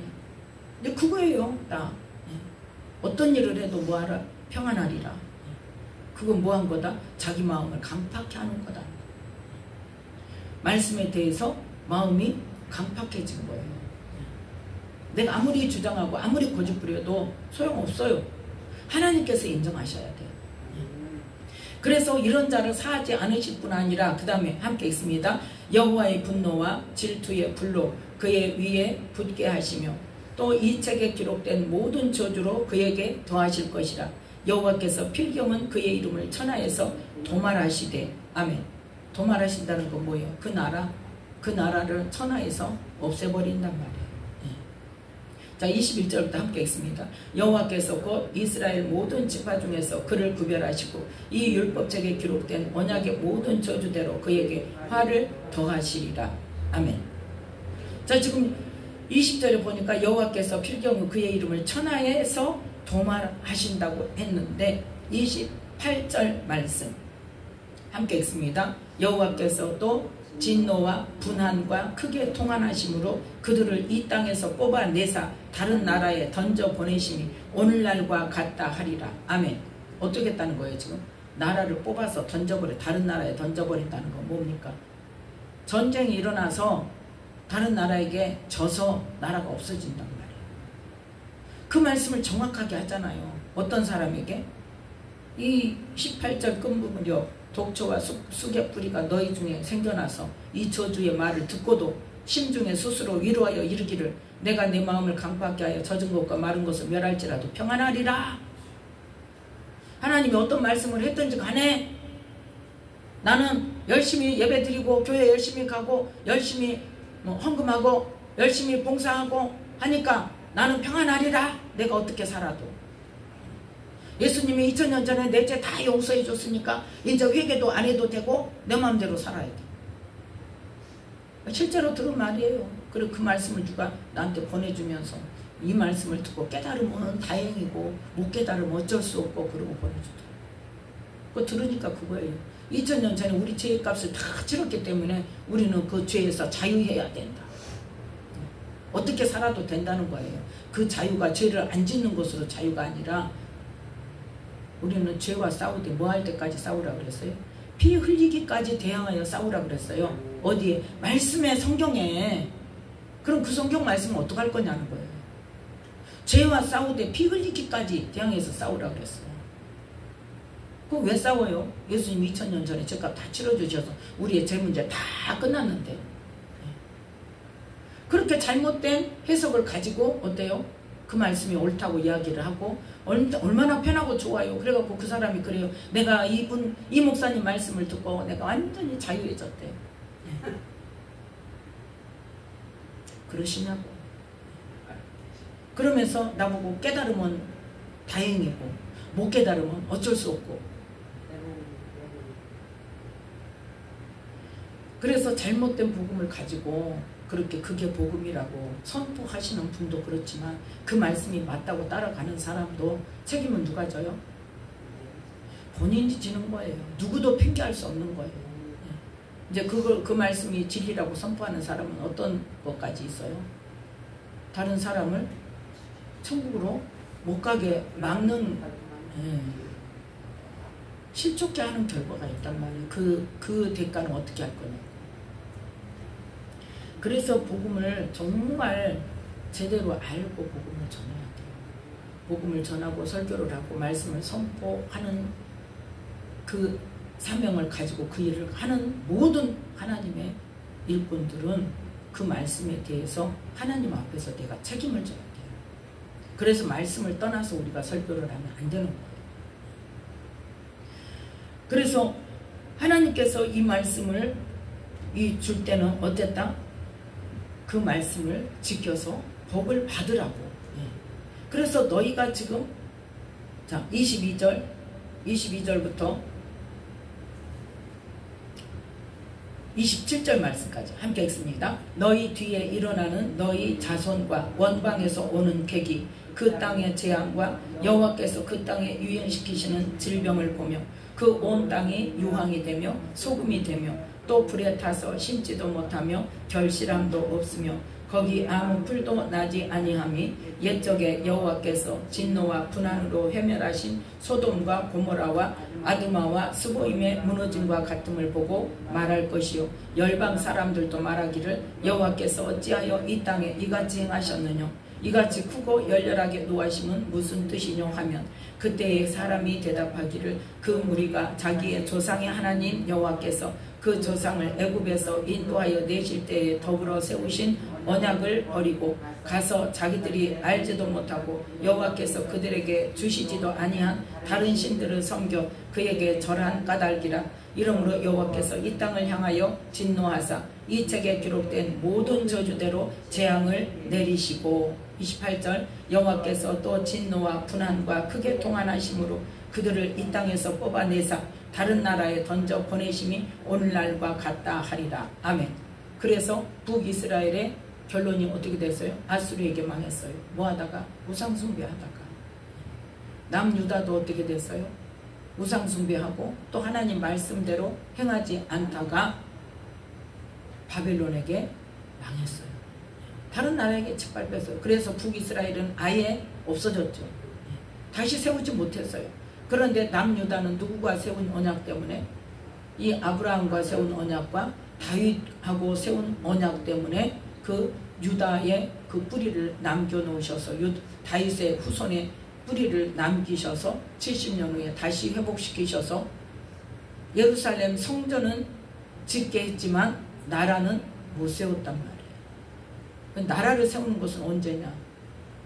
근데 그거예요. 나 어떤 일을 해도 뭐하라? 평안하리라. 그건 뭐한 거다? 자기 마음을 강팍해 하는 거다. 말씀에 대해서 마음이 강팍해진 거예요. 내가 아무리 주장하고 아무리 고집부려도 소용없어요. 하나님께서 인정하셔야 돼요. 그래서 이런 자를 사하지 않으실 뿐 아니라 그 다음에 함께 있습니다. 여호와의 분노와 질투의 불로 그의 위에 붙게 하시며 또 이 책에 기록된 모든 저주로 그에게 더하실 것이라. 여호와께서 필경은 그의 이름을 천하에서 도말하시되. 아멘. 도말하신다는 건 뭐예요? 그 나라를 천하에서 없애버린단 말이에요. 자, 21절부터 함께 읽습니다. 여호와께서 곧 이스라엘 모든 지파 중에서 그를 구별하시고 이 율법책에 기록된 언약의 모든 저주대로 그에게 화를 더하시리라. 아멘. 자, 지금 20절에 보니까 여호와께서 필경은 그의 이름을 천하에서 도말하신다고 했는데 28절 말씀 함께 읽습니다. 여호와께서 또 진노와 분한과 크게 통한하심으로 그들을 이 땅에서 뽑아내사 다른 나라에 던져보내심이 오늘날과 같다 하리라. 아멘. 어떻게 했다는 거예요 지금? 나라를 뽑아서 다른 나라에 던져버린다는 건 뭡니까? 전쟁이 일어나서 다른 나라에게 져서 나라가 없어진단 말이에요. 그 말씀을 정확하게 하잖아요. 어떤 사람에게? 이 18절 끝부분이요. 독초와 수개뿌리가 너희 중에 생겨나서 이 저주의 말을 듣고도 심중에 스스로 위로하여 이르기를 내가 내 마음을 강팍하게 하여 젖은 것과 마른 것을 멸할지라도 평안하리라. 하나님이 어떤 말씀을 했든지 간에 나는 열심히 예배드리고 교회 열심히 가고 열심히 헌금하고 열심히 봉사하고 하니까 나는 평안하리라. 내가 어떻게 살아도. 예수님이 2000년 전에 내 죄 다 용서해 줬으니까 이제 회개도 안 해도 되고 내 마음대로 살아야 돼. 실제로 들은 말이에요. 그리고 그 말씀을 누가 나한테 보내주면서 이 말씀을 듣고 깨달으면 다행이고 못 깨달으면 어쩔 수 없고 그러고 보내주더라고요. 그거 들으니까 그거예요. 2000년 전에 우리 죄의 값을 다 치렀기 때문에 우리는 그 죄에서 자유해야 된다. 어떻게 살아도 된다는 거예요. 그 자유가 죄를 안 짓는 것으로 자유가 아니라 우리는 죄와 싸우되 뭐 할 때까지 싸우라 그랬어요? 피 흘리기까지 대항하여 싸우라 그랬어요. 어디에? 말씀에, 성경에. 그럼 그 성경 말씀은 어떡할 거냐는 거예요. 죄와 싸우되 피 흘리기까지 대항해서 싸우라 그랬어요. 그거 왜 싸워요? 예수님 2000년 전에 죄값 다 치러주셔서 우리의 죄 문제 다 끝났는데. 그렇게 잘못된 해석을 가지고 어때요? 그 말씀이 옳다고 이야기를 하고 얼마나 편하고 좋아요. 그래갖고 그 사람이 그래요. 내가 이 목사님 말씀을 듣고 내가 완전히 자유해졌대. 그러시냐고. 그러면서 나보고 깨달으면 다행이고 못 깨달으면 어쩔 수 없고. 그래서 잘못된 복음을 가지고 그렇게 그게 복음이라고 선포하시는 분도 그렇지만 그 말씀이 맞다고 따라가는 사람도 책임은 누가 져요? 본인이 지는 거예요. 누구도 핑계할 수 없는 거예요. 이제 그 말씀이 진리라고 선포하는 사람은 어떤 것까지 있어요? 다른 사람을 천국으로 못 가게 막는 실족게 하는 결과가 있단 말이에요. 그 대가는 어떻게 할 거냐. 그래서 복음을 정말 제대로 알고 복음을 전해야 돼요. 복음을 전하고 설교를 하고 말씀을 선포하는 그 사명을 가지고 그 일을 하는 모든 하나님의 일꾼들은 그 말씀에 대해서 하나님 앞에서 내가 책임을 져야 돼요. 그래서 말씀을 떠나서 우리가 설교를 하면 안 되는 거예요. 그래서 하나님께서 이 말씀을 줄 때는 어땠다? 그 말씀을 지켜서 복을 받으라고. 그래서 너희가 지금 자 22절부터 27절 말씀까지 함께 읽습니다. 너희 뒤에 일어나는 너희 자손과 원방에서 오는 객이 그 땅의 재앙과 여호와께서 그 땅에 유행시키시는 질병을 보며 그 온 땅이 유황이 되며 소금이 되며 또 불에 타서 심지도 못하며 결실함도 없으며 거기 아무 풀도 나지 아니함이 옛적에 여호와께서 진노와 분한으로 회멸하신 소돔과 고모라와 아드마와 스보임의 무너짐과 같음을 보고 말할 것이요 열방 사람들도 말하기를 여호와께서 어찌하여 이 땅에 이같이 행하셨느냐 이같이 크고 열렬하게 노하심은 무슨 뜻이뇨 하면 그때에 사람이 대답하기를 그 무리가 자기의 조상의 하나님 여호와께서 그 조상을 애굽에서 인도하여 내실 때에 더불어 세우신 언약을 버리고 가서 자기들이 알지도 못하고 여호와께서 그들에게 주시지도 아니한 다른 신들을 섬겨 그에게 절한 까닭이라. 이러므로 여호와께서 이 땅을 향하여 진노하사 이 책에 기록된 모든 저주대로 재앙을 내리시고 28절 여호와께서 또 진노와 분한과 크게 통한하심으로 그들을 이 땅에서 뽑아내사 다른 나라에 던져 보내심이 오늘날과 같다 하리라. 아멘. 그래서 북이스라엘의 결론이 어떻게 됐어요? 아수르에게 망했어요. 뭐하다가? 우상숭배하다가. 남유다도 어떻게 됐어요? 우상숭배하고 또 하나님 말씀대로 행하지 않다가 바벨론에게 망했어요. 다른 나라에게 짓밟혔어요. 그래서 북이스라엘은 아예 없어졌죠. 다시 세우지 못했어요. 그런데 남유다는 누구가 세운 언약 때문에 이 아브라함과 세운 언약과 다윗하고 세운 언약 때문에 그 유다의 그 뿌리를 남겨놓으셔서 다윗의 후손의 뿌리를 남기셔서 70년 후에 다시 회복시키셔서 예루살렘 성전은 짓게 했지만 나라는 못 세웠단 말이에요. 나라를 세우는 것은 언제냐?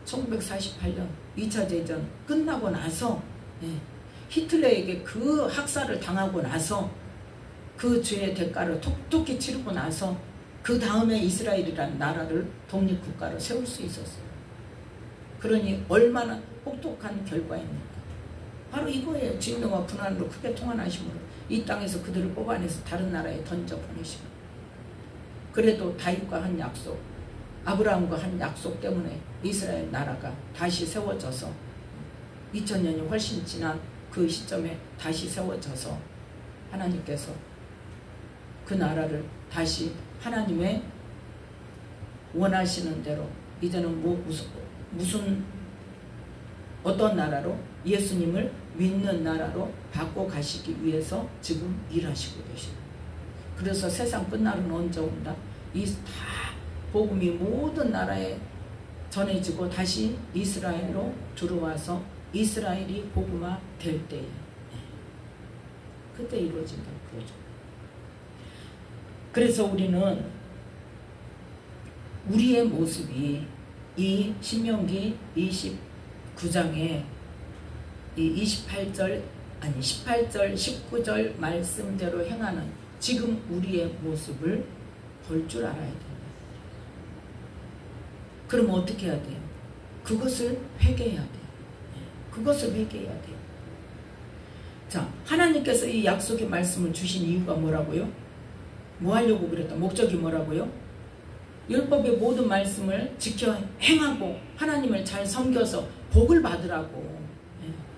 1948년 2차 대전 끝나고 나서 히틀러에게 그 학살을 당하고 나서 그 죄의 대가를 톡톡히 치르고 나서 그 다음에 이스라엘이라는 나라를 독립국가로 세울 수 있었어요. 그러니 얼마나 혹독한 결과입니까? 바로 이거예요. 진노와 분한으로 크게 통한하심으로 이 땅에서 그들을 뽑아내서 다른 나라에 던져보내시고 그래도 다윗과 한 약속 아브라함과 한 약속 때문에 이스라엘 나라가 다시 세워져서 2000년이 훨씬 지난 그 시점에 다시 세워져서 하나님께서 그 나라를 다시 하나님의 원하시는 대로 이제는 무슨 어떤 나라로 예수님을 믿는 나라로 바꿔 가시기 위해서 지금 일하시고 계십니다. 그래서 세상 끝날은 언제 온다? 이 다 복음이 모든 나라에 전해지고 다시 이스라엘로 들어와서 이스라엘이 복음화 될 때에 그때 이루어진다 그러죠. 그래서 우리는 우리의 모습이 이 신명기 29장에 이 18절 19절 말씀대로 행하는 지금 우리의 모습을 볼 줄 알아야 된다. 그럼 어떻게 해야 돼요? 그것을 회개해야 돼요. 그것을 회개해야 돼요. 자, 하나님께서 이 약속의 말씀을 주신 이유가 뭐라고요? 뭐 하려고 그랬다? 목적이 뭐라고요? 율법의 모든 말씀을 지켜 행하고 하나님을 잘 섬겨서 복을 받으라고.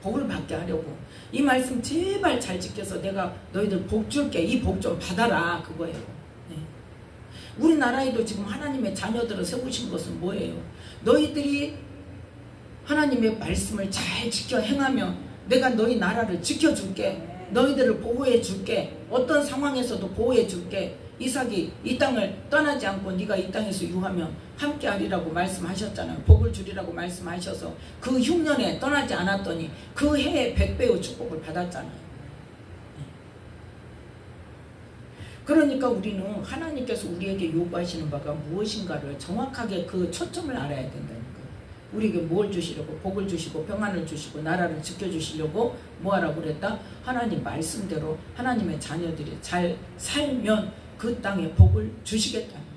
복을 받게 하려고. 이 말씀 제발 잘 지켜서 내가 너희들 복 줄게. 이 복 좀 받아라. 그거예요. 우리나라에도 지금 하나님의 자녀들을 세우신 것은 뭐예요? 너희들이 하나님의 말씀을 잘 지켜 행하면 내가 너희 나라를 지켜줄게. 너희들을 보호해줄게. 어떤 상황에서도 보호해줄게. 이삭이 이 땅을 떠나지 않고 네가 이 땅에서 유하면 함께하리라고 말씀하셨잖아요. 복을 주리라고 말씀하셔서 그 흉년에 떠나지 않았더니 그 해에 100배의 축복을 받았잖아요. 그러니까 우리는 하나님께서 우리에게 요구하시는 바가 무엇인가를 정확하게 그 초점을 알아야 된다니까요. 우리에게 뭘 주시려고? 복을 주시고 평안을 주시고 나라를 지켜주시려고 뭐하라고 그랬다? 하나님 말씀대로 하나님의 자녀들이 잘 살면 그 땅에 복을 주시겠다는 거예요.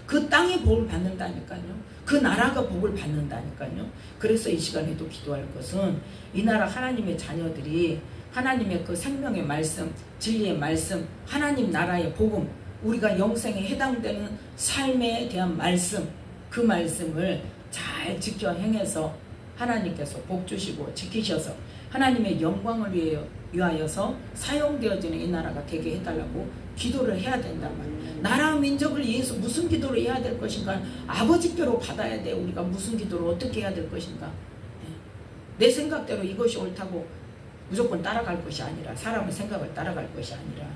그 땅에 복을 받는다니까요. 그 나라가 복을 받는다니까요. 그래서 이 시간에도 기도할 것은 이 나라 하나님의 자녀들이 하나님의 그 생명의 말씀, 진리의 말씀, 하나님 나라의 복음, 우리가 영생에 해당되는 삶에 대한 말씀, 그 말씀을 잘 지켜 행해서 하나님께서 복 주시고 지키셔서 하나님의 영광을 위하여서 사용되어지는 이 나라가 되게 해달라고 기도를 해야 된단 말이에요. 나라 민족을 위해서 무슨 기도를 해야 될 것인가? 아버지께로 받아야 돼. 우리가 무슨 기도를 어떻게 해야 될 것인가? 내 생각대로 이것이 옳다고 무조건 따라갈 것이 아니라, 사람의 생각을 따라갈 것이 아니라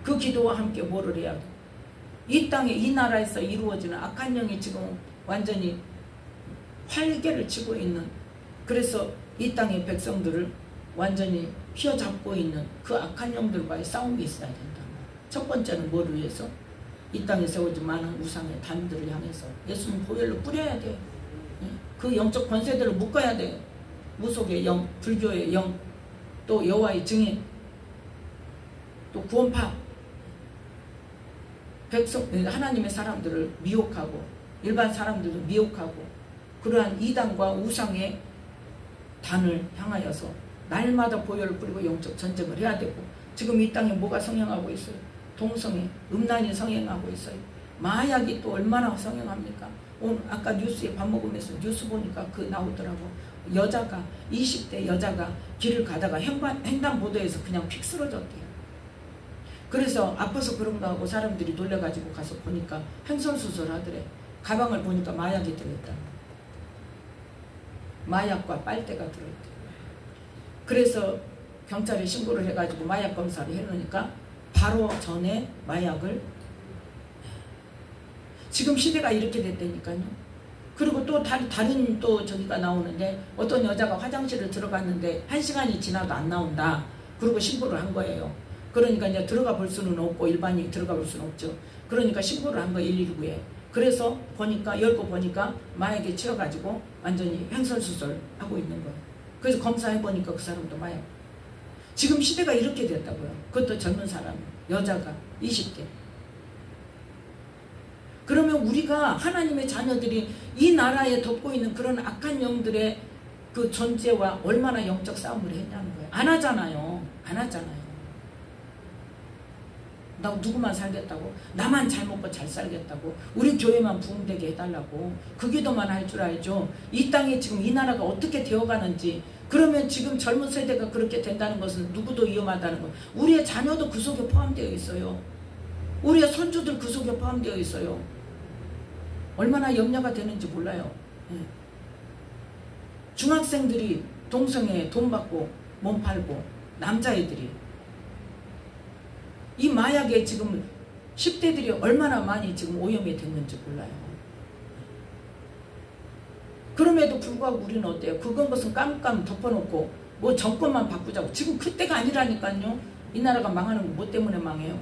그 기도와 함께 뭐를 해야 돼? 이 땅에, 이 나라에서 이루어지는 악한 영이 지금 완전히 활개를 치고 있는, 그래서 이 땅의 백성들을 완전히 휘어잡고 있는 그 악한 영들과의 싸움이 있어야 된다. 첫 번째는 뭐를 위해서? 이 땅에 세워진 많은 우상의 단들을 향해서 예수님 보혈로 뿌려야 돼. 그 영적 권세들을 묶어야 돼. 무속의 영, 불교의 영, 또 여호와의 증인, 또 구원파, 백성, 하나님의 사람들을 미혹하고 일반 사람들도 미혹하고 그러한 이단과 우상의 단을 향하여서 날마다 보혈을 뿌리고 영적 전쟁을 해야 되고, 지금 이 땅에 뭐가 성행하고 있어요? 동성애, 음란이 성행하고 있어요. 마약이 또 얼마나 성행합니까? 오늘 아까 뉴스에 밥 먹으면서 뉴스 보니까 그 나오더라고. 여자가, 20대 여자가 길을 가다가 횡단보도에서 그냥 픽 쓰러졌대요. 그래서 아파서 그런가 하고 사람들이 놀래가지고 가서 보니까 횡설수설 하더래. 가방을 보니까 마약이 들어있다. 마약과 빨대가 들어있대요. 그래서 경찰에 신고를 해가지고 마약 검사를 해놓으니까 바로 전에 마약을, 지금 시대가 이렇게 됐다니까요. 그리고 또 다른 또 저기가 나오는데, 어떤 여자가 화장실을 들어갔는데 1시간이 지나도 안 나온다. 그리고 신고를 한 거예요. 그러니까 이제 들어가 볼 수는 없고, 일반인이 들어가 볼 수는 없죠. 그러니까 신고를 한 거예요, 119에. 그래서 보니까, 열고 보니까 마약에 치여가지고 완전히 횡설수설 하고 있는 거예요. 그래서 검사해보니까 그 사람도 마약. 지금 시대가 이렇게 됐다고요. 그것도 젊은 사람, 여자가 20대. 그러면 우리가, 하나님의 자녀들이 이 나라에 덮고 있는 그런 악한 영들의 그 존재와 얼마나 영적 싸움을 했냐는 거예요. 안 하잖아요. 안 하잖아요. 나 누구만 살겠다고, 나만 잘 먹고 잘 살겠다고, 우리 교회만 부흥되게 해달라고, 그 기도만 할 줄 알죠. 이 땅에 지금 이 나라가 어떻게 되어가는지, 그러면 지금 젊은 세대가 그렇게 된다는 것은 누구도 위험하다는 거. 우리의 자녀도 그 속에 포함되어 있어요. 우리의 손주들 그 속에 포함되어 있어요. 얼마나 염려가 되는지 몰라요. 중학생들이 동성애에 돈 받고 몸 팔고, 남자애들이 이 마약에 지금 10대들이 얼마나 많이 지금 오염이 됐는지 몰라요. 그럼에도 불구하고 우리는 어때요? 그건 것은 깜깜 덮어놓고 뭐 정권만 바꾸자고. 지금 그때가 아니라니까요. 이 나라가 망하는 거 뭐 때문에 망해요?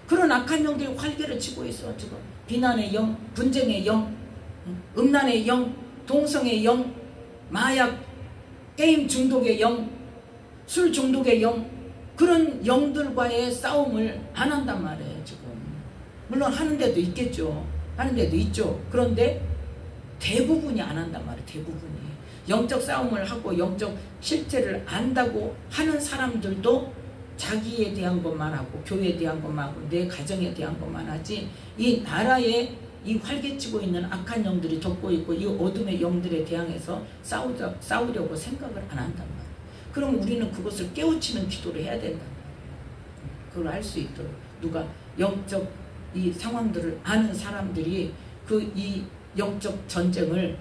그런 악한 영들이 활개를 치고 있어. 지금 비난의 영, 분쟁의 영, 음란의 영, 동성의 영, 마약, 게임 중독의 영, 술 중독의 영, 그런 영들과의 싸움을 안 한단 말이에요. 지금 물론 하는 데도 있겠죠. 하는 데도 있죠. 그런데 대부분이 안 한단 말이에요. 대부분이 영적 싸움을 하고 영적 실체를 안다고 하는 사람들도 자기에 대한 것만 하고, 교회에 대한 것만 하고, 내 가정에 대한 것만 하지, 이 나라에 이 활개치고 있는 악한 영들이 덮고 있고 이 어둠의 영들에 대항해서 싸우려고 생각을 안 한단 말이에요. 그럼 우리는 그것을 깨우치는 기도를 해야 된단 말이에요. 그걸 할 수 있도록 누가 영적 이 상황들을 아는 사람들이 그 이 영적 전쟁을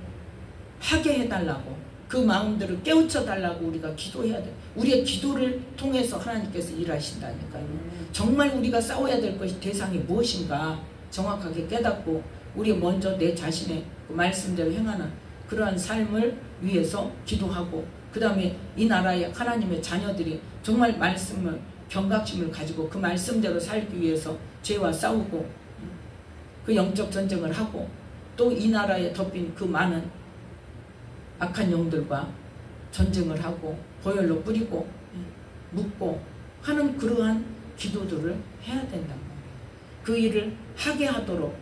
하게 해달라고, 그 마음들을 깨우쳐달라고 우리가 기도해야 돼. 우리의 기도를 통해서 하나님께서 일하신다니까요. 정말 우리가 싸워야 될 것이 대상이 무엇인가 정확하게 깨닫고, 우리 먼저 내 자신의 그 말씀대로 행하는 그러한 삶을 위해서 기도하고, 그 다음에 이 나라의 하나님의 자녀들이 정말 말씀을, 경각심을 가지고 그 말씀대로 살기 위해서 죄와 싸우고 그 영적 전쟁을 하고, 또 이 나라에 덮인 그 많은 악한 영들과 전쟁을 하고 보혈로 뿌리고 묻고 하는 그러한 기도들을 해야 된단 말이에요. 그 일을 하게 하도록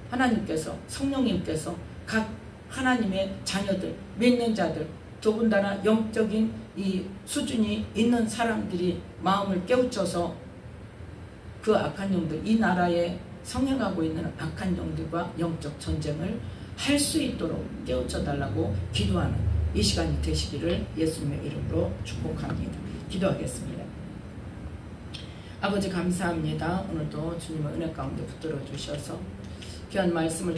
하나님께서, 성령님께서 각 하나님의 자녀들, 믿는 자들, 더군다나 영적인 이 수준이 있는 사람들이 마음을 깨우쳐서 그 악한 영들, 이 나라에 성행하고 있는 악한 영들과 영적 전쟁을 할 수 있도록 깨우쳐 달라고 기도하는 이 시간이 되시기를 예수님의 이름으로 축복합니다. 기도하겠습니다. 아버지 감사합니다. 오늘도 주님의 은혜 가운데 붙들어 주셔서 귀한 말씀을